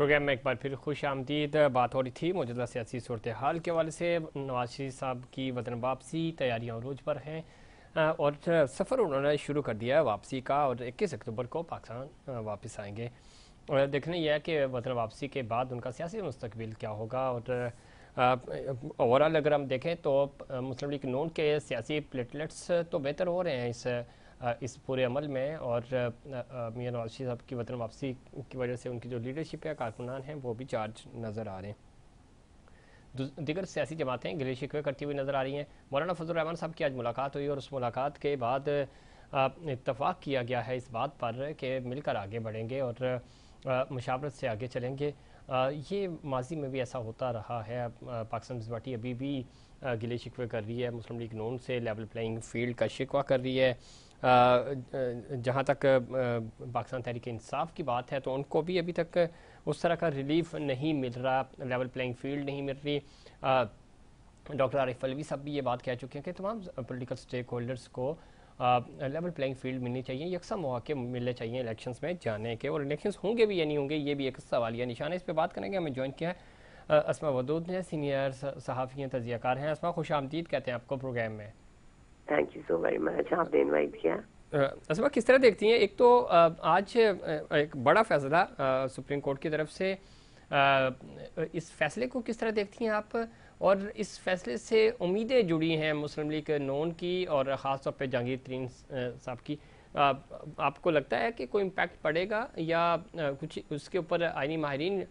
Programme में एक बार फिर खुश आमदीद। बात हो रही थी मौजूदा सियासी सूरत हाल के हवाले से। नवाज शरीफ साहब की वतन वापसी तैयारियां रोज पर हैं और सफ़र उन्होंने शुरू कर दिया है वापसी का और 21 अक्टूबर को पाकिस्तान वापस आएंगे। और देखना यह है कि वतन वापसी के बाद उनका सियासी मुस्तकबिल क्या होगा। और ओवरऑल अगर हम देखें तो मुस्लिम लीग नून के सियासी प्लेटलेट्स तो बेहतर हो रहे हैं इस पूरे अमल में। और मियां नवाज शरीफ साहब की वतन वापसी की वजह से उनकी जो लीडरशिप है, कारकुनान हैं, वो भी चार्ज नज़र आ रहे हैं। दीगर सियासी जमातें गिले शिकवे करती हुई नज़र आ रही हैं। मौलाना फजल रहमान साहब की आज मुलाकात हुई और उस मुलाकात के बाद इत्तफाक किया गया है इस बात पर कि मिलकर आगे बढ़ेंगे और मुशावरत से आगे चलेंगे। ये माजी में भी ऐसा होता रहा है। पाकिस्तान पीपल्स पार्टी अभी भी गिले शिकवे कर रही है, मुस्लिम लीग नून से लेवल प्लेइंग फील्ड का शिकवा कर रही है। जहाँ तक पाकिस्तान तहरीक इंसाफ की बात है तो उनको भी अभी तक उस तरह का रिलीफ नहीं मिल रहा, लेवल प्लेइंग फील्ड नहीं मिल रही। डॉक्टर आरिफ अलवी साहब भी ये बात कह चुके हैं कि तमाम पॉलिटिकल स्टेक होल्डर्स को लेवल प्लेइंग फील्ड मिलनी चाहिए, यकसा मौके मिलने चाहिए इलेक्शंस में जाने के। और इलेक्शंस होंगे भी या नहीं होंगे ये भी एक सवालिया निशान है। इस पर बात करेंगे। हमें ज्वाइन किया है अस्मा वदूद ने, सीनियर सहाफ़ी हैं, तजियाकार हैं। अस्मा, खुश आमदीद कहते हैं आपको प्रोग्राम में। Thank you so very much, आपने इनवाइट किया। अस्मा, किस तरह देखती हैं? एक तो आज एक बड़ा फैसला सुप्रीम कोर्ट की तरफ से, इस फैसले को किस तरह देखती हैं आप? और इस फैसले से उम्मीदें जुड़ी हैं मुस्लिम लीग नून की और ख़ास तौर पे जहांगीर तरीन साहब की। आपको लगता है कि कोई इम्पैक्ट पड़ेगा या कुछ उसके ऊपर? आईनी माहिरीन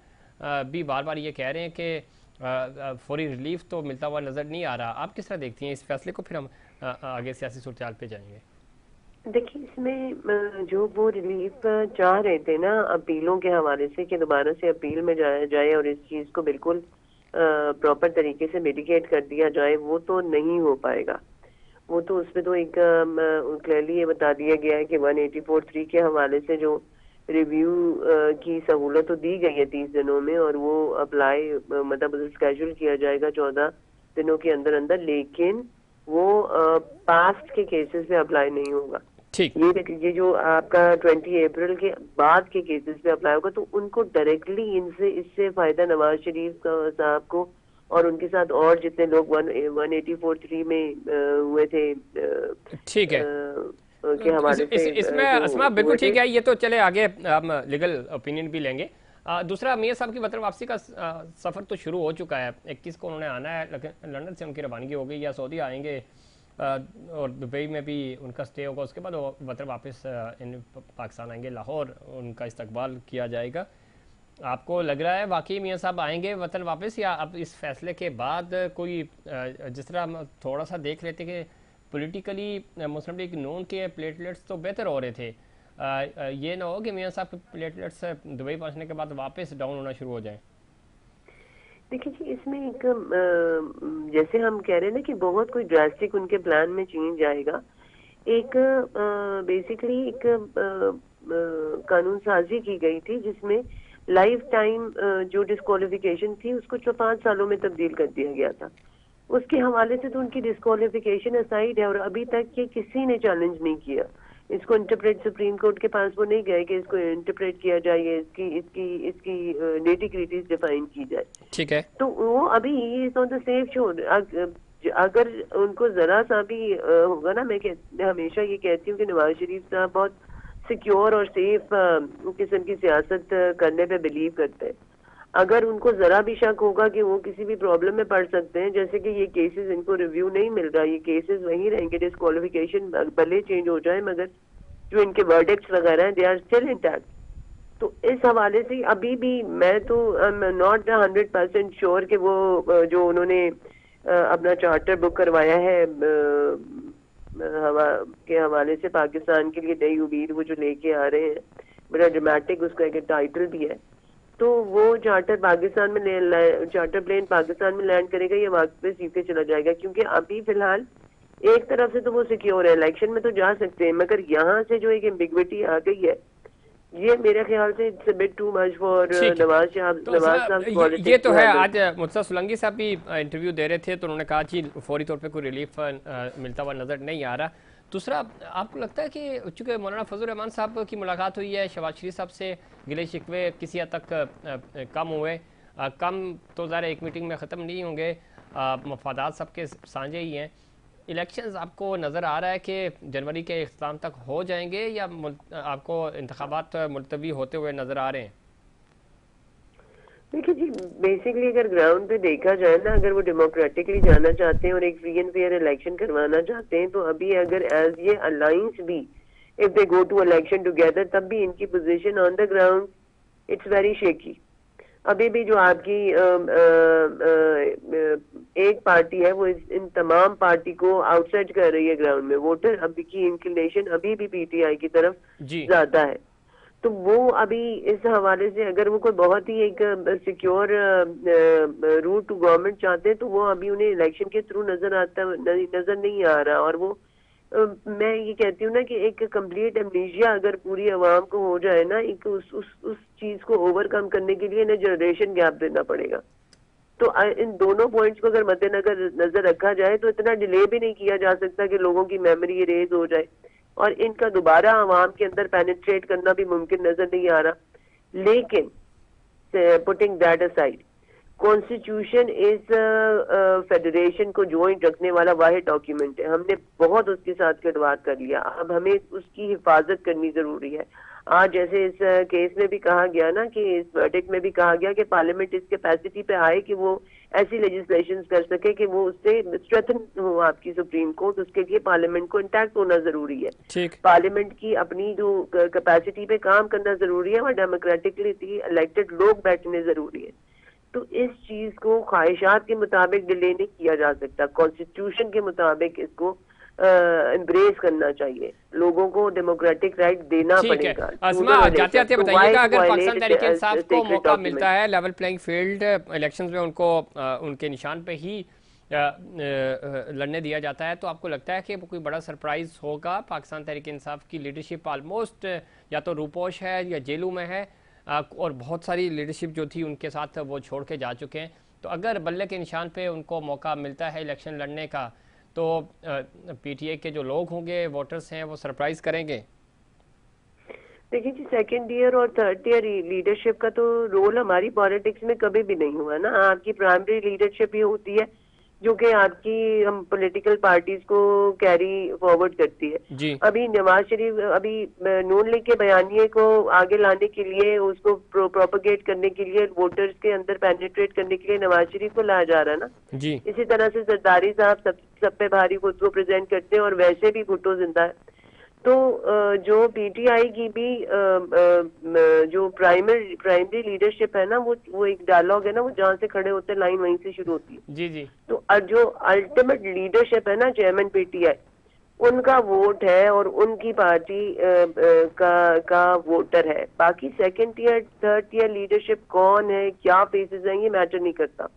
भी बार बार ये कह रहे हैं कि फौरी रिलीफ तो मिलता हुआ नज़र नहीं आ रहा। आप किस तरह देखती हैं इस फैसले को? फिर हम आगे सियासी सूरत पे जाएंगे। देखिए, इसमें जो वो रिलीफ चाह रहे थे ना अपीलों के हवाले से कि दोबारा से अपील में जाया जाए और इस चीज को बिल्कुल प्रॉपर तरीके से मिटिगेट कर दिया जाए, वो तो नहीं हो पाएगा। वो तो उसमें तो एक क्लियरली ये बता दिया गया है कि 184(3) के हवाले से जो रिव्यू की सहूलत तो दी गई है 30 दिनों में, और वो अप्लाई मतलब स्केड्यूल किया जाएगा 14 दिनों के अंदर अंदर, लेकिन वो पास्ट के केसेस में अप्लाई नहीं होगा। ठीक, ये जो आपका 20 अप्रैल के बाद के केसेस पे अप्लाई होगा, तो उनको डायरेक्टली इससे फायदा नवाज शरीफ साहब को और उनके साथ और जितने लोग 184(3) में हुए थे ठीक है के हवाले से इसमें अस्मा बिल्कुल ठीक है। ये तो चले आगे हम लीगल ओपिनियन भी लेंगे। दूसरा, मियां साहब की वतन वापसी का सफ़र तो शुरू हो चुका है। 21 को उन्होंने आना है, लेकिन लंदन से उनकी रवानगी हो गई या सऊदी आएंगे और दुबई में भी उनका स्टे होगा। उसके बाद वो वतन वापस पाकिस्तान आएंगे, लाहौर उनका इस्तकबाल किया जाएगा। आपको लग रहा है वाकई मियां साहब आएंगे वतन वापस, या अब इस फैसले के बाद कोई जिस तरह हम थोड़ा सा देख लेते कि पॉलिटिकली मुस्लिम लीग नून के प्लेटलेट्स तो बेहतर हो रहे थे, ये ना हो कि मियां साहब के प्लेटलेट्स दुबई पहुंचने के बाद वापस डाउन होना शुरू हो जाए? देखिए जी, इसमें एक जैसे हम कह रहे हैं ना कि बहुत कोई ड्रास्टिक उनके प्लान में चेंज आएगा। एक बेसिकली एक कानून साजी की गई थी जिसमें लाइफ टाइम जो डिस्क्वालिफिकेशन थी उसको 5 सालों में तब्दील कर दिया गया था। उसके हवाले से तो उनकी डिस्क्वालिफिकेशन असाइड है और अभी तक ये किसी ने चैलेंज नहीं किया। इसको इंटरप्रेट सुप्रीम कोर्ट के पास वो नहीं गए कि इसको इंटरप्रेट किया जाए, इसकी इसकी इसकी नेटिक्रिटीज डिफाइन की जाए। ठीक है, तो वो अभी इज ऑन द सेफ शोर। अगर उनको जरा सा भी होगा ना, मैं हमेशा ये कहती हूँ कि नवाज शरीफ साहब बहुत सिक्योर और सेफ किस्म की सियासत करने पे बिलीव करते हैं। अगर उनको जरा भी शक होगा कि वो किसी भी प्रॉब्लम में पड़ सकते हैं, जैसे कि ये केसेस इनको रिव्यू नहीं मिल रहा, ये केसेस वहीं रहेंगे, डिस्क्वालिफिकेशन भले चेंज हो जाए मगर जो इनके वर्डिक्ट्स वगैरह हैं दे आर स्टिल इंटैक्ट। तो इस हवाले से अभी भी मैं तो नॉट 100% श्योर कि वो जो उन्होंने अपना चार्टर बुक करवाया है हवा के हवाले से पाकिस्तान के लिए नई उम्मीद, वो जो लेके आ रहे हैं, बड़ा ड्रामेटिक उसका एक टाइटल भी है। तो वो चार्टर पाकिस्तान में चार्टर प्लेन पाकिस्तान में लैंड करेगा या वापस यूके चला जाएगा? क्योंकि अभी फिलहाल एक तरफ से तो वो सिक्योर है, इलेक्शन में तो जा सकते हैं, मगर यहाँ से जो एक एम्बिग्विटी आ गई है, ये मेरे ख्याल से it's a bit too much for Nawaz साहब। ये तो है। आज मुर्तज़ा सुलंगी साहब भी इंटरव्यू दे रहे थे तो उन्होंने कहा कि फौरी तौर पे कोई रिलीफ मिलता हुआ नजर नहीं आ रहा। दूसरा, आपको लगता है कि चूंकि मौलाना फजल रहमान साहब की मुलाकात हुई है, शहबाज शरीफ साहब से गिले शिकवे किसी हद तक कम हुए, कम तो ज़ाहिर एक मीटिंग में ख़त्म नहीं होंगे, मफादात सबके साझे ही हैं। इलेक्शंस आपको नज़र आ रहा है कि जनवरी के इख्तिताम तक हो जाएंगे या आपको इंतखाबात मुलतवी होते हुए नज़र आ रहे हैं? देखिए जी, बेसिकली अगर ग्राउंड पे देखा जाए ना, अगर वो डेमोक्रेटिकली जाना चाहते हैं और एक फ्री एंड फेयर इलेक्शन करवाना चाहते हैं, तो अभी अगर एज ये अलायंस भी if they go to election together, तब भी इनकी position on the ground it's very shaky. अभी भी जो आपकी एक पार्टी है वो इन तमाम पार्टी को आउटसाइड कर रही है ग्राउंड में। वोटर अभी की इंक्लिनेशन अभी भी पीटीआई की तरफ ज्यादा है। तो वो अभी इस हवाले से अगर वो कोई बहुत ही एक सिक्योर रूट टू गवर्नमेंट चाहते हैं, तो वो अभी उन्हें इलेक्शन के थ्रू नजर नहीं आ रहा। और वो मैं ये कहती हूँ ना कि एक कंप्लीट एमनीशिया अगर पूरी आवाम को हो जाए ना, एक उस चीज को ओवरकम करने के लिए ना जनरेशन गैप देना पड़ेगा। तो इन दोनों पॉइंट्स को अगर मद्देनजर नजर रखा जाए तो इतना डिले भी नहीं किया जा सकता कि लोगों की मेमोरी इरेज हो जाए और इनका दोबारा आवाम के अंदर पेनिट्रेट करना भी मुमकिन नजर नहीं आ रहा। लेकिन putting that aside, constitution is federation को ज्वाइंट रखने वाला वाहिद डॉक्यूमेंट है। हमने बहुत उसके साथ खिलवाड़ कर लिया, अब हमें उसकी हिफाजत करनी जरूरी है। आज जैसे इस केस में भी कहा गया ना, कि इस वर्डिक्ट में भी कहा गया कि पार्लियामेंट इस कैपेसिटी पे आए कि वो ऐसी लेजिस्लेशन कर सके कि वो उससे स्ट्रेंथन हो आपकी सुप्रीम कोर्ट, उसके लिए पार्लियामेंट को इंटैक्ट होना जरूरी है। पार्लियामेंट की अपनी जो कैपेसिटी पे काम करना जरूरी है और डेमोक्रेटिकली इलेक्टेड लोग बैठने जरूरी है। तो इस चीज को ख्वाहिशात के मुताबिक डिले नहीं किया जा सकता, कॉन्स्टिट्यूशन के मुताबिक इसको एम्ब्रेस करना चाहिए। लोगों को डेमोक्रेटिक राइट देना पड़ेगा। अस्मा, जाते जाते बताइएगा, अगर पाकिस्तान तहरीक इंसाफ को मौका मिलता है लेवल प्लेइंग फील्ड इलेक्शंस में उनको उनके निशान पे ही लड़ने दिया जाता है, तो आपको लगता है कि कोई बड़ा सरप्राइज होगा? पाकिस्तान तहरीक इंसाफ की लीडरशिप ऑलमोस्ट या तो रूपोश है या जेलों में है, और बहुत सारी लीडरशिप जो थी उनके साथ वो छोड़ के जा चुके हैं। तो अगर बल्ले के निशान पे उनको मौका मिलता है इलेक्शन लड़ने का, तो पीटीआई के जो लोग होंगे, वोटर्स हैं, वो सरप्राइज करेंगे? देखिए जी, सेकंड ईयर और थर्ड ईयर लीडरशिप का तो रोल हमारी पॉलिटिक्स में कभी भी नहीं हुआ ना। आपकी प्राइमरी लीडरशिप ये होती है जो कि आपकी हम पॉलिटिकल पार्टीज को कैरी फॉरवर्ड करती है। अभी नवाज शरीफ, अभी नून लीग के बयानिए को आगे लाने के लिए, उसको प्रोपोगेट करने के लिए, वोटर्स के अंदर पेनिट्रेट करने के लिए नवाज शरीफ को लाया जा रहा है ना। इसी तरह से जरदारी साहब सब पे भारी भुट्टो प्रेजेंट करते हैं और वैसे भी भुट्टो जिंदा है। तो जो पीटीआई की भी जो प्राइमरी लीडरशिप है ना, वो एक डायलॉग है ना, वो जहाँ से खड़े होते हैं लाइन वहीं से शुरू होती है। जी। तो जो अल्टीमेट लीडरशिप है ना, चेयरमैन पीटीआई, उनका वोट है और उनकी पार्टी का वोटर है। बाकी second year third year leadership कौन है, क्या फेसेस हैं, ये मैटर नहीं करता।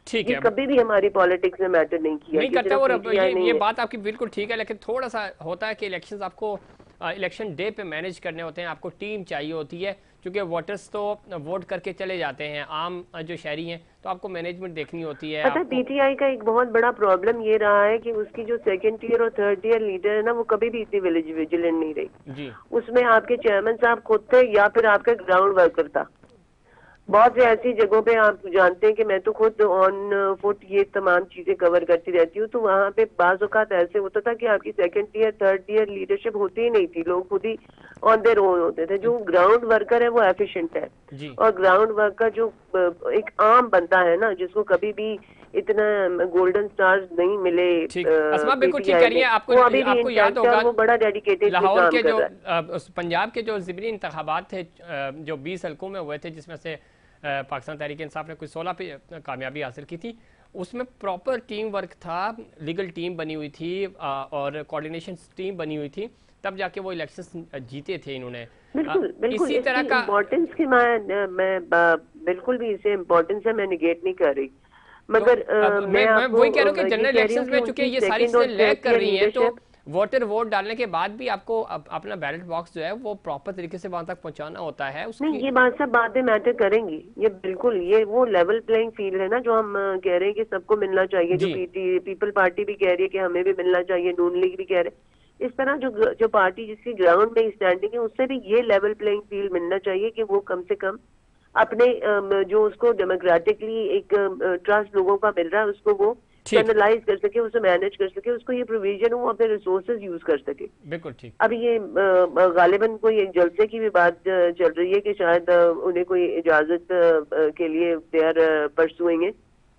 ठीक है, कभी भी हमारी पॉलिटिक्स में मैटर नहीं किया, नहीं करता। और ये बात आपकी बिल्कुल ठीक है, लेकिन थोड़ा सा होता है कि इलेक्शंस आपको इलेक्शन डे पे मैनेज करने होते हैं, आपको टीम चाहिए होती है, क्योंकि वोटर्स तो वोट करके चले जाते हैं, आम जो शहरी हैं, तो आपको मैनेजमेंट देखनी होती है। पता, पीटीआई का एक बहुत बड़ा प्रॉब्लम ये रहा है कि उसकी जो सेकंड ईयर और थर्ड ईयर लीडर है ना, वो कभी भी इतनी विजिलेंट नहीं रही। उसमें आपके चेयरमैन साहब खुद थे या फिर आपका ग्राउंड वर्कर था। बहुत से ऐसी जगहों पे आप जानते हैं कि मैं तो खुद ऑन फुट ये तमाम चीजें कवर करती रहती हूँ, तो वहाँ पे बाज़ औक़ात ऐसे होता था कि आपकी second year third year leadership होती ही नहीं थी, लोग खुद ही ऑन देयर ओन होते थे। जो ग्राउंड वर्कर है वो एफिशिएंट है, और ग्राउंड वर्कर जो एक आम बंदा है ना, जिसको कभी भी इतना गोल्डन स्टार्स नहीं मिले, बिल्कुल ठीक कह रही है। आपको याद होगा वो बड़ा डेडिकेटेड लाहौर के जो पंजाब के जो ज़िमनी इंतखाबात थे, जो 20 हल्कों में हुए थे, जिसमें से पाकिस्तान तहरीक इंसाफ ने कुछ 16 पे कामयाबी हासिल की थी, उसमें प्रॉपर टीम वर्क था, लीगल टीम बनी हुई थी और कोऑर्डिनेशन टीम बनी हुई थी, तब जाके वो इलेक्शन जीते थे इन्होंने। बिल्कुल इसी तरह का इम्पोर्टेंस की मैं बिल्कुल भी इसे इम्पोर्टेंस है मैं निगेट नहीं कर रही, मगर मैं वही कह रहा हूँ कि जनरल इलेक्शंस में चूंकि ये सारी चीजें लैग कर रही हैं, तो वोटर वोट डालने के बाद भी आपको अपना बैलेट बॉक्स जो है वो प्रॉपर तरीके से वहां तक पहुंचाना होता है। नहीं, ये बात सब बातें मैटर करेंगी, ये बिल्कुल ये वो लेवल प्लेइंग फील्ड है ना, जो हम कह रहे हैं कि सबको मिलना चाहिए, जो पीपल पार्टी भी कह रही है कि हमें भी मिलना चाहिए, नून लीग भी कह रहे हैं। इस तरह जो पार्टी जिसकी ग्राउंड में स्टैंडिंग है उससे भी ये लेवल प्लेइंग फील्ड मिलना चाहिए कि वो कम से कम अपने जो उसको डेमोक्रेटिकली एक ट्रस्ट लोगों का मिल रहा है उसको वो ठीक। चैनलाइज कर सके, उसे मैनेज कर सके, उसको ये प्रोविजन हो अपने रिसोर्सेज यूज कर सके। बिल्कुल ठीक। अब ये गालिबन कोई एक जलसे की भी बात चल रही है कि शायद उन्हें कोई इजाजत के लिए दे आर परसुएंगे।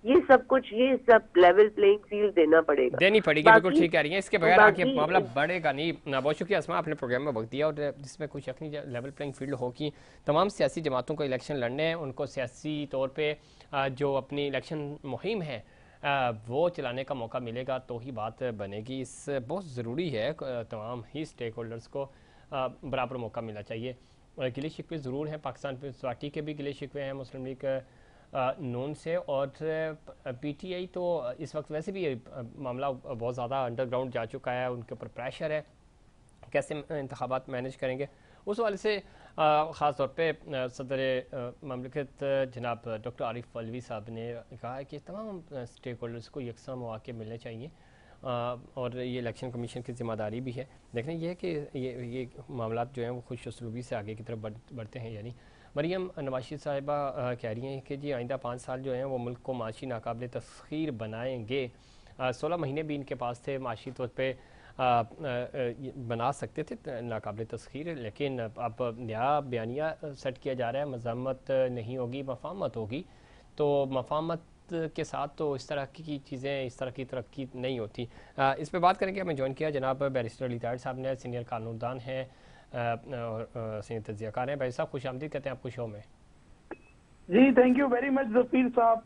ये सब लेवल प्लेइंग फील्ड देना पड़ेगा, देनी पड़ेगी। बिल्कुल ठीक कह रही हैं, इसके बगैर आगे बाकी मामला बढ़ेगा नहीं। बहुत शुक्रिया अस्मा, आपने प्रोग्राम में वक्त दिया और जिसमें कुछ यकीनी लेवल प्लेइंग फील्ड हो कि तमाम सियासी जमातों को इलेक्शन लड़ने हैं, उनको सियासी तौर पर जो अपनी इलेक्शन मुहिम है वो चलाने का मौका मिलेगा तो ही बात बनेगी। इस बहुत ज़रूरी है तमाम ही स्टेक होल्डर्स को बराबर मौका मिलना चाहिए। गिले शिकवे ज़रूर हैं, पाकिस्तान पार्टी के भी गिले शिकवे हैं मुस्लिम लीग नून से, और पीटीआई तो इस वक्त वैसे भी मामला बहुत ज़्यादा अंडरग्राउंड जा चुका है, उनके ऊपर प्रेशर है, कैसे इंतखाबात मैनेज करेंगे उस वाले से ख़ास तौर पे सदर ममलिकत जनाब डॉक्टर आरिफ अलवी साहब ने कहा है कि तमाम स्टेक होल्डर्स को यकसा मौके मिलने चाहिए और ये इलेक्शन कमीशन की ज़िम्मेदारी भी है। देखना ये है कि ये मामला जो हैं वो खुश उसलूबी से आगे की तरफ बढ़ते हैं। यानी मरियम नवाशी साहिबा कह रही हैं कि जी आइंदा 5 साल जो हैं वो मुल्क को माशी नाकाबिल तस्खीर बनाएंगे। 16 महीने भी इनके पास थे माशी तौर पर बना सकते थे नाकाबिल तस्खीर, लेकिन अब नया बयानिया सेट किया जा रहा है, मज़म्मत नहीं होगी मफामत होगी। तो मफामत के साथ तो इस तरह की चीज़ें, इस तरह की तरक्की नहीं होती। इस पर बात करेंगे। हमें ज्वाइन किया जनाब बैरिस्टर अली ताहिर साहब ने, सीनियर कानूनदान हैं और सीनियर तज्ज़ियाकार हैं। भाई साहब खुश आमदीद कहते हैं आपको शो में। जी थैंक यू वेरी मच जफीर साहब।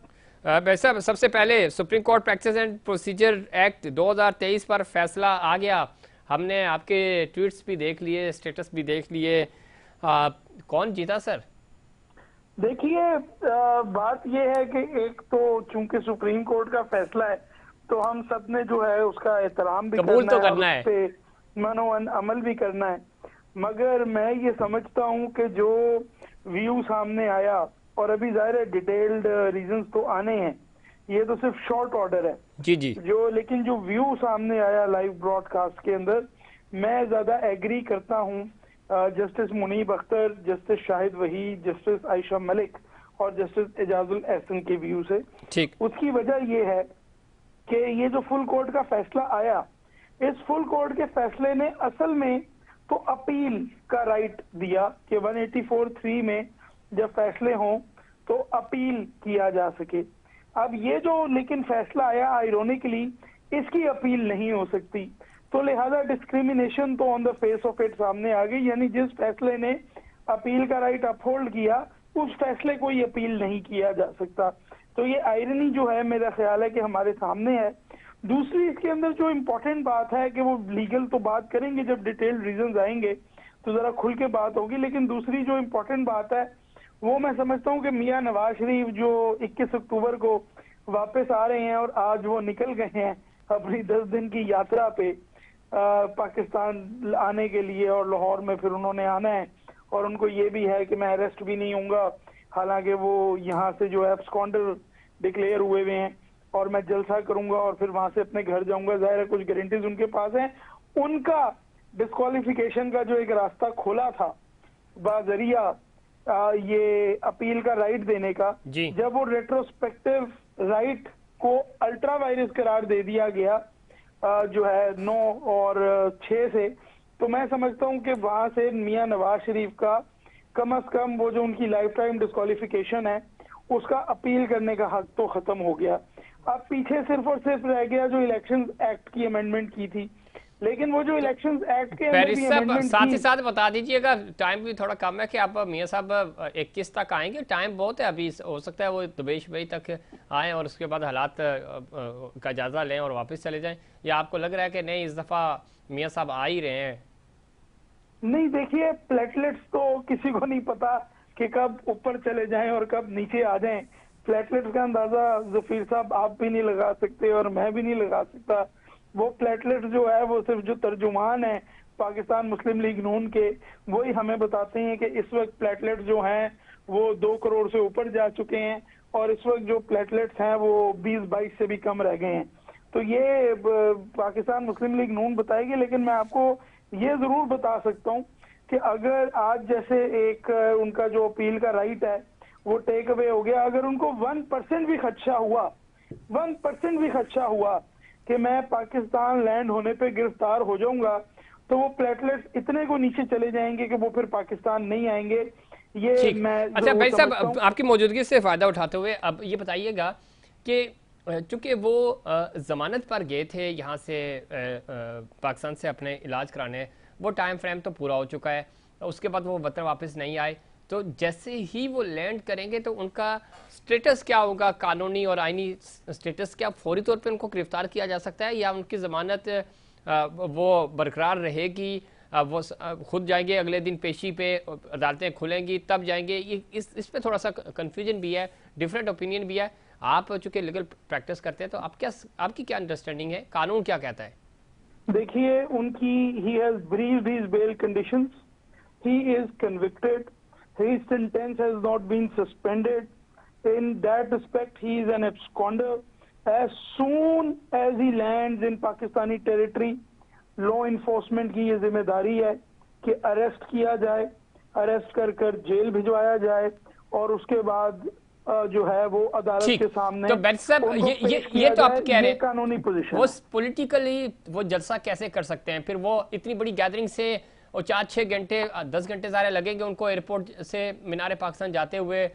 वैसा सबसे पहले supreme court practice and procedure act 2023 पर फैसला आ गया। हमने आपके ट्वीट्स भी देख लिए, स्टेटस भी देख लिए। कौन जीता सर? देखिए बात यह है कि एक तो चूंकि सुप्रीम कोर्ट का फैसला है तो हम सब ने जो है उसका एहतराम भी करना है, उस पे मनोवन अमल भी करना है। मगर मैं ये समझता हूँ कि जो व्यू सामने आया, और अभी जाहिर है डिटेल्ड रीजंस तो आने हैं, ये तो सिर्फ शॉर्ट ऑर्डर है जी जी लेकिन जो व्यू सामने आया लाइव ब्रॉडकास्ट के अंदर, मैं ज्यादा एग्री करता हूँ justice Munib Akhtar, justice Shahid Waheed, justice Ayesha Malik और जस्टिस एजाजुल एहसन के व्यू से। ठीक। उसकी वजह ये है कि ये जो फुल कोर्ट का फैसला आया, इस फुल कोर्ट के फैसले ने असल में तो अपील का राइट दिया कि 184(3) में जब फैसले हों तो अपील किया जा सके। अब ये जो लेकिन फैसला आया आयरोनिकली, इसकी अपील नहीं हो सकती, तो लिहाजा डिस्क्रिमिनेशन तो on the face of it सामने आ गई। यानी जिस फैसले ने अपील का राइट अपहोल्ड किया, उस फैसले को ही अपील नहीं किया जा सकता। तो ये आयरनी जो है मेरा ख्याल है कि हमारे सामने है। दूसरी इसके अंदर जो इम्पोर्टेंट बात है कि वो लीगल तो बात करेंगे, जब डिटेल्ड रीजंस आएंगे तो जरा खुल के बात होगी, लेकिन दूसरी जो इम्पोर्टेंट बात है वो मैं समझता हूँ कि मियां नवाज शरीफ जो 21 अक्टूबर को वापस आ रहे हैं और आज वो निकल गए हैं अपनी 10 दिन की यात्रा पे पाकिस्तान आने के लिए, और लाहौर में फिर उन्होंने आना है, और उनको ये भी है कि मैं अरेस्ट भी नहीं होऊंगा, हालांकि वो यहाँ से जो है एब्सकॉन्डर डिक्लेयर हुए हुए हैं, और मैं जलसा करूंगा और फिर वहां से अपने घर जाऊंगा। जाहिर है कुछ गारंटीज उनके पास हैं। उनका डिस्क्वालिफिकेशन का जो एक रास्ता खोला था बाजरिया ये अपील का राइट देने का, जब वो रेट्रोस्पेक्टिव राइट को अल्ट्रा वायरस करार दे दिया गया जो है 9 और 6 से, तो मैं समझता हूं कि वहां से मियां नवाज शरीफ का कम अज कम वो जो उनकी लाइफ टाइम डिस्क्वालिफिकेशन है उसका अपील करने का हक तो खत्म हो गया। अब पीछे सिर्फ और सिर्फ रह गया जो इलेक्शन एक्ट की अमेंडमेंट की थी, लेकिन वो जो इलेक्शंस एक्ट के अंदर भी अमेंडमेंट साथ ही साथ बता दीजिएगा, टाइम भी थोड़ा कम है कि आप मियां साहब 21 तक आएंगे, टाइम बहुत है अभी, हो सकता है वो दुबेश भाई तक आए और उसके बाद हालात का जायजा लें और वापस चले जाएं, या आपको लग रहा है कि नहीं इस दफा मियां साहब आ ही रहे हैं? नहीं, देखिए प्लेटलेट्स तो किसी को नहीं पता कि कब ऊपर चले जाएं और कब नीचे आ जाएं। प्लेटलेट्स का अंदाजा जफीर साहब आप भी नहीं लगा सकते और मैं भी नहीं लगा सकता। वो प्लेटलेट जो है वो सिर्फ जो तर्जुमान है पाकिस्तान मुस्लिम लीग नून के, वही हमें बताते हैं कि इस वक्त प्लेटलेट जो हैं वो 2 करोड़ से ऊपर जा चुके हैं, और इस वक्त जो प्लेटलेट्स हैं वो 20-22 से भी कम रह गए हैं। तो ये पाकिस्तान मुस्लिम लीग नून बताएगी। लेकिन मैं आपको ये जरूर बता सकता हूँ कि अगर आज जैसे एक उनका जो अपील का राइट है वो टेक अवे हो गया, अगर उनको 1% भी खदशा हुआ, 1% भी खदशा हुआ कि मैं पाकिस्तान लैंड होने पे गिरफ्तार हो जाऊंगा, तो वो प्लेटलेट्स इतने को नीचे चले जाएंगे कि वो फिर पाकिस्तान नहीं आएंगे। ये मैं अच्छा भाई साहब, आपकी मौजूदगी से फायदा उठाते हुए अब ये बताइएगा कि चूंकि वो जमानत पर गए थे यहाँ से पाकिस्तान से अपने इलाज कराने, वो टाइम फ्रेम तो पूरा हो चुका है, उसके बाद वो वतन वापस नहीं आए, तो जैसे ही वो लैंड करेंगे तो उनका स्टेटस क्या होगा, कानूनी और आईनी स्टेटस? क्या फौरी तौर पे उनको गिरफ्तार किया जा सकता है या उनकी ज़मानत वो बरकरार रहेगी, वो खुद जाएंगे अगले दिन पेशी पे, अदालतें खुलेंगी तब जाएंगे? ये इस पे थोड़ा सा कन्फ्यूजन भी है, डिफरेंट ओपिनियन भी है। आप चूंकि लीगल प्रैक्टिस करते हैं तो आपकी क्या अंडरस्टैंडिंग है, कानून क्या कहता है? देखिए, उनकी he has breached his bail conditions, he is convicted, his sentence has not been suspended. In that respect, he is an absconder. As soon as he lands in Pakistani territory, law enforcement की ये जिम्मेदारी है कि arrest किया जाए, arrest कर jail भिजवाया जाए और उसके बाद जो है वो अदालत के सामने। तो बैरिस्टर साहब, ये तो आप कह रहे हैं कानूनी पोजीशन, वो पॉलिटिकली वो जलसा कैसे कर सकते हैं? फिर वो इतनी बड़ी गैदरिंग से और 4-6 घंटे 10 घंटे सारे लगेंगे उनको एयरपोर्ट से मीनार पाकिस्तान जाते हुए,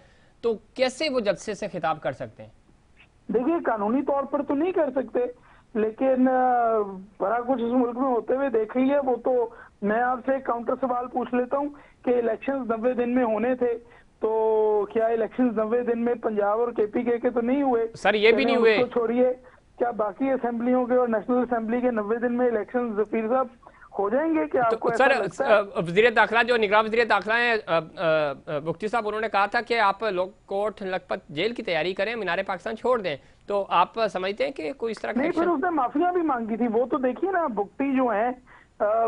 तो कैसे वो जलसे से खिताब कर सकते हैं? देखिए, कानूनी तौर पर तो नहीं कर सकते, लेकिन बड़ा कुछ इस मुल्क में होते हुए देख ही है। वो तो मैं आपसे एक काउंटर सवाल पूछ लेता हूँ कि इलेक्शंस 90 दिन में होने थे, तो क्या इलेक्शंस 90 दिन में पंजाब और केपीके के तो नहीं हुए? सर ये भी नहीं हुए। छोड़िए, क्या बाकी असेंबलियों के और नेशनल असेंबली के 90 दिन में इलेक्शन जफीर साहब हो जाएंगे? क्या आपको तो सर वज़ीर दाखिला, जो निगरान वज़ीर दाखिला है मुफ्ती साहब, उन्होंने कहा था कि आप लोग कोर्ट लखपत जेल की तैयारी करें, मीनार पाकिस्तान छोड़ दें, तो आप समझते हैं कि कोई इस तरह का नहीं? फिर उसने माफिया भी मांगी थी। वो तो देखिए ना, भुगती जो है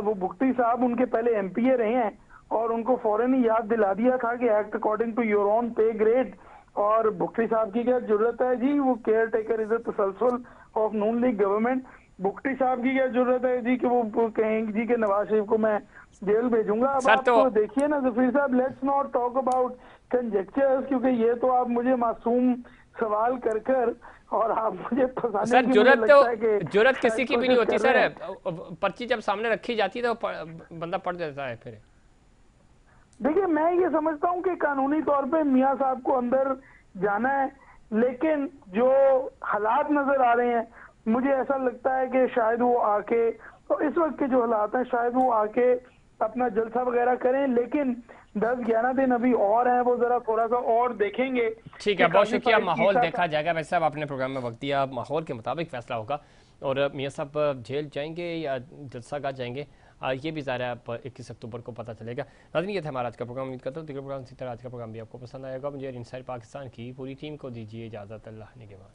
वो भुगती साहब उनके पहले एमपीए रहे हैं और उनको फौरन ही याद दिला दिया था कि act according to your own pay grade. और भुगती साहब की क्या जरूरत है जी, वो केयर टेकर इज द तसलसल ऑफ नून लीग गवर्नमेंट। भुगती साहब की क्या जरूरत है जी कि वो कहेंगे जी कि नवाज शरीफ को मैं जेल भेजूंगा? अब आप तो देखिए ना जफीर साहब, लेट्स नॉट टॉक अबाउट कंजेक्चर्स, क्योंकि ये तो आप मुझे मासूम सवाल कर और आप मुझे फंसाने सर, की जरूरत किसी की भी नहीं होती सर। पर्ची जब सामने रखी जाती है तो बंदा पढ़ देता है। फिर देखिए, मैं ये समझता हूँ कि कानूनी तौर पे मियाँ साहब को अंदर जाना है, लेकिन जो हालात नजर आ रहे हैं, मुझे ऐसा लगता है कि शायद वो आके, तो इस वक्त के जो हालात हैं, शायद वो आके अपना जलसा वगैरह करें। लेकिन 10-11 दिन अभी और हैं, वो जरा थोड़ा सा और देखेंगे। ठीक है, बहुत शुक्रिया। माहौल देखा जाएगा। वैसे साहब, आपने प्रोग्राम में वक्त दिया, माहौल के मुताबिक फैसला होगा। और मियाँ साहब जेल जाएंगे या जलसा गाह जाएंगे, ये भी ज़ाहिर है 21 अक्टूबर को पता चलेगा। नाज़रीन, ये था हमारा आज का प्रोग्राम। उम्मीद करता हूँ दीगर प्रोग्राम इसी तरह आज का प्रोग्राम भी आपको पसंद आएगा। मुझे इनसाइड पाकिस्तान की पूरी टीम को दीजिए इजाज़त। अल्लाह निगहबान।